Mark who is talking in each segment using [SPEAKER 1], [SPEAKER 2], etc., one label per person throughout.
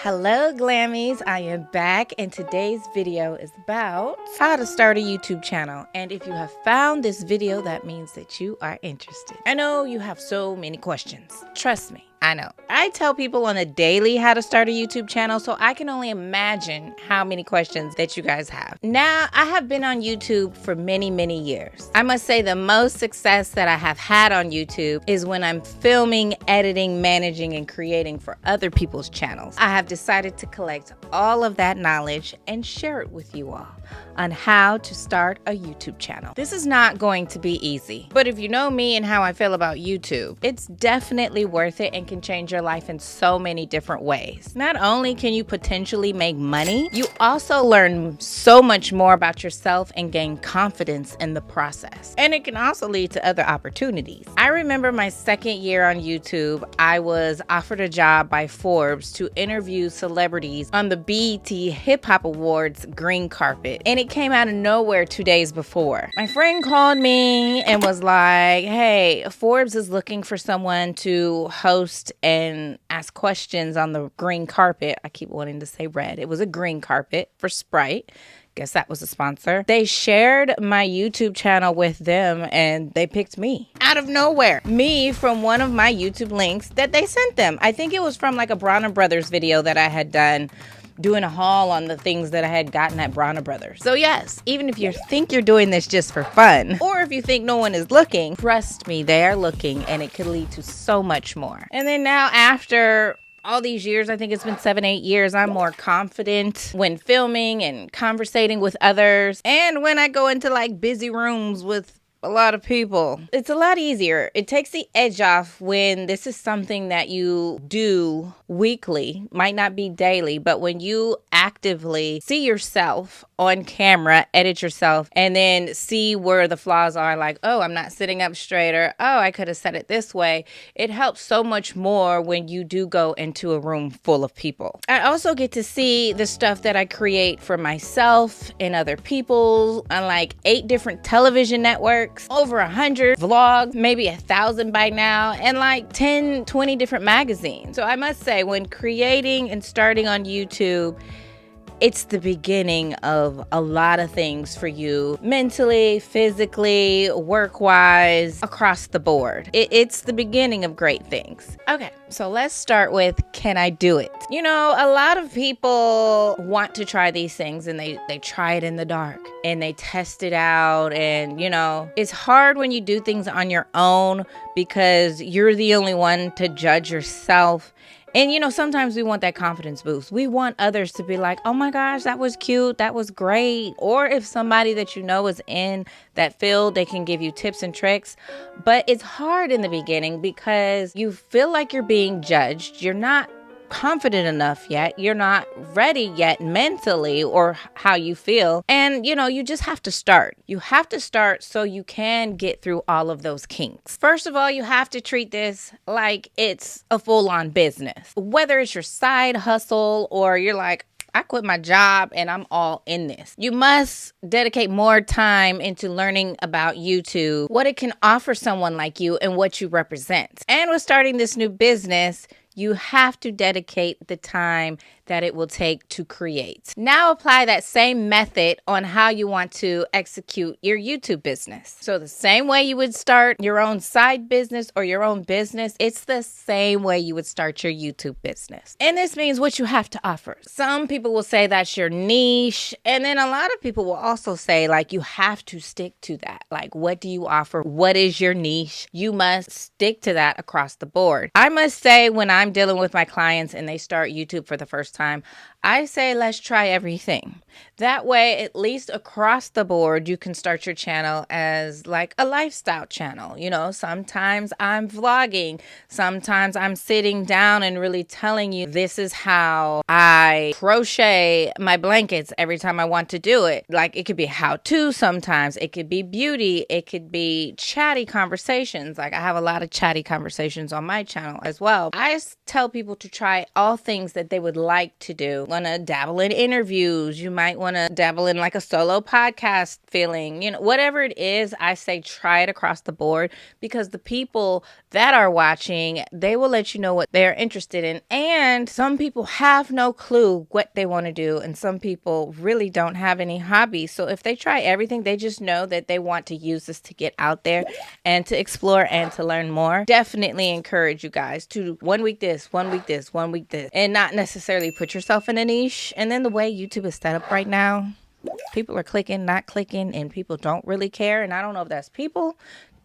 [SPEAKER 1] Hello Glammies, I am back and today's video is about how to start a YouTube channel. And if you have found this video, that means that you are interested. I know you have so many questions. Trust me, I know. I tell people on a daily how to start a YouTube channel, so I can only imagine how many questions that you guys have. Now, I have been on YouTube for many, many years. I must say the most success that I have had on YouTube is when I'm filming, editing, managing, and creating for other people's channels. I have decided to collect all of that knowledge and share it with you all on how to start a YouTube channel. This is not going to be easy, but if you know me and how I feel about YouTube, it's definitely worth it and can change your life in so many different ways. Not only can you potentially make money, you also learn so much more about yourself and gain confidence in the process. And it can also lead to other opportunities. I remember my second year on YouTube, I was offered a job by Forbes to interview celebrities on the BET Hip Hop Awards green carpet. And it came out of nowhere 2 days before. My friend called me and was like, hey, Forbes is looking for someone to host and ask questions on the green carpet. I keep wanting to say red. It was a green carpet for Sprite. Guess that was a sponsor. They shared my YouTube channel with them and they picked me out of nowhere. Me from one of my YouTube links that they sent them. I think it was from like a Bronner Brothers video that I had done, doing a haul on the things that I had gotten at Bronner Brothers. So yes, even if you think you're doing this just for fun, or if you think no one is looking, trust me, they are looking, and it could lead to so much more. And then now after all these years, I think it's been 7-8 years, I'm more confident when filming and conversating with others. And when I go into like busy rooms with a lot of people, it's a lot easier. It takes the edge off when this is something that you do weekly, might not be daily, but when you actively see yourself on camera, edit yourself, and then see where the flaws are, like, oh, I'm not sitting up straight, or oh, I could have said it this way. It helps so much more when you do go into a room full of people. I also get to see the stuff that I create for myself and other people on like 8 different television networks, over 100 vlogs, maybe 1,000 by now, and like 10, 20 different magazines. So I must say, when creating and starting on YouTube, it's the beginning of a lot of things for you mentally, physically, work-wise, across the board. It's the beginning of great things. Okay, so let's start with, can I do it? You know, a lot of people want to try these things and they try it in the dark and they test it out. And, you know, it's hard when you do things on your own because you're the only one to judge yourself. And, you know, sometimes we want that confidence boost. We want others to be like, oh my gosh, that was cute. That was great. Or if somebody that you know is in that field, they can give you tips and tricks. But it's hard in the beginning because you feel like you're being judged. You're not confident enough yet. You're not ready yet mentally, or how you feel. And, you know, you just have to start. You have to start so you can get through all of those kinks. First of all, you have to treat this like it's a full-on business. Whether it's your side hustle or you're like, I quit my job and I'm all in this. You must dedicate more time into learning about YouTube, what it can offer someone like you and what you represent. And with starting this new business, you have to dedicate the time that it will take to create. Now apply that same method on how you want to execute your YouTube business. So the same way you would start your own side business or your own business, it's the same way you would start your YouTube business. And this means what you have to offer. Some people will say that's your niche. And then a lot of people will also say, like, you have to stick to that. Like, what do you offer? What is your niche? You must stick to that across the board. I must say, when I'm dealing with my clients and they start YouTube for the first time, I say, let's try everything. That way, at least across the board, you can start your channel as like a lifestyle channel. You know, sometimes I'm vlogging. Sometimes I'm sitting down and really telling you, this is how I crochet my blankets every time I want to do it. Like, it could be how-to sometimes. It could be beauty. It could be chatty conversations. Like, I have a lot of chatty conversations on my channel as well. I always tell people to try all things that they would like to do. Want to dabble in interviews. You might want to dabble in like a solo podcast feeling, whatever it is. I say try it across the board, because the people that are watching, they will let you know what they're interested in. And some people have no clue what they want to do. And some people really don't have any hobbies. So if they try everything, they just know that they want to use this to get out there and to explore and to learn more. Definitely encourage you guys to 1 week this, 1 week this, 1 week this, and not necessarily put yourself in a niche. And then the way YouTube is set up right now, people are clicking, not clicking, and people don't really care. And I don't know if that's people,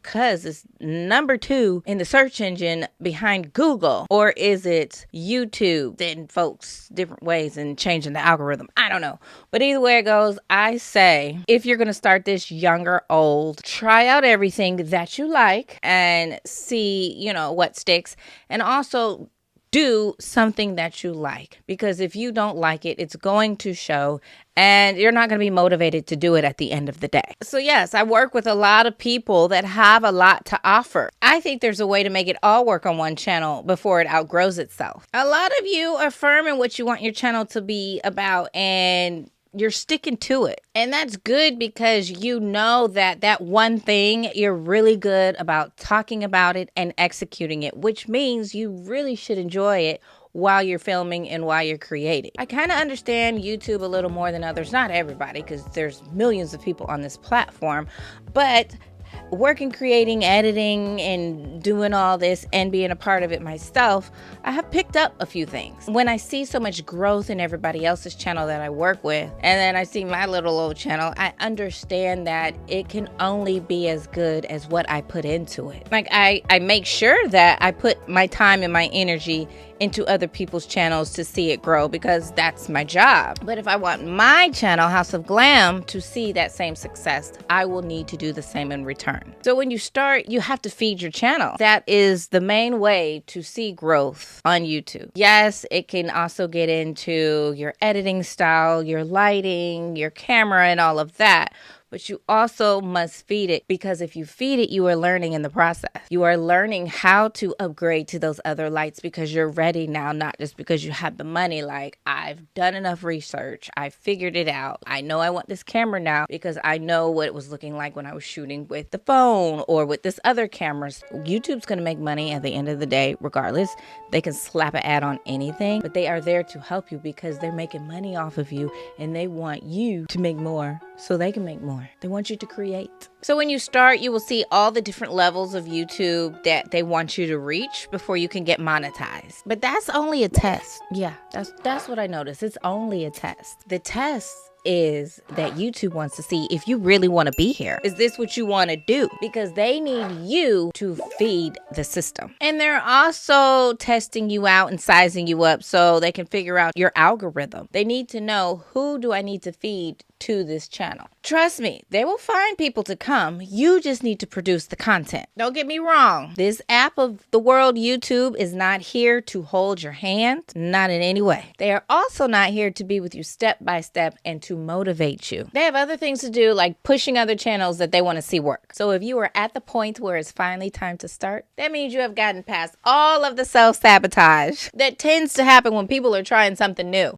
[SPEAKER 1] because it's number 2 in the search engine behind Google, or is it YouTube and folks different ways and changing the algorithm? I don't know. But either way it goes, I say if you're going to start this young or old, try out everything that you like and see, what sticks. And also do something that you like, because if you don't like it, it's going to show and you're not going to be motivated to do it at the end of the day. So yes, I work with a lot of people that have a lot to offer. I think there's a way to make it all work on one channel before it outgrows itself. A lot of you are firm in what you want your channel to be about, and you're sticking to it. And that's good, because you know that one thing, you're really good about talking about it and executing it, which means you really should enjoy it while you're filming and while you're creating. I kind of understand YouTube a little more than others. Not everybody, because there's millions of people on this platform, but working, creating, editing, and doing all this and being a part of it myself, I have picked up a few things. When I see so much growth in everybody else's channel that I work with, and then I see my little old channel, I understand that it can only be as good as what I put into it. Like I make sure that I put my time and my energy into other people's channels to see it grow, because that's my job. But if I want my channel, House of Glam, to see that same success, I will need to do the same in return. So when you start, you have to feed your channel. That is the main way to see growth on YouTube. Yes, it can also get into your editing style, your lighting, your camera, and all of that. But you also must feed it, because if you feed it, you are learning in the process. You are learning how to upgrade to those other lights, because you're ready now, not just because you have the money. Like, I've done enough research. I figured it out. I know I want this camera now, because I know what it was looking like when I was shooting with the phone or with this other cameras. YouTube's going to make money at the end of the day, regardless. They can slap an ad on anything, but they are there to help you, because they're making money off of you, and they want you to make more so they can make more. They want you to create. So when you start, you will see all the different levels of YouTube that they want you to reach before you can get monetized. But that's only a test. Yeah, that's what I noticed. It's only a test. The test is that YouTube wants to see if you really want to be here. Is this what you want to do? Because they need you to feed the system. And they're also testing you out and sizing you up so they can figure out your algorithm. They need to know, who do I need to feed to this channel? Trust me, they will find people to come. You just need to produce the content. Don't get me wrong. This app of the world, YouTube, is not here to hold your hand. Not in any way. They are also not here to be with you step by step and to motivate you. They have other things to do, like pushing other channels that they want to see work. So if you are at the point where it's finally time to start, that means you have gotten past all of the self-sabotage that tends to happen when people are trying something new.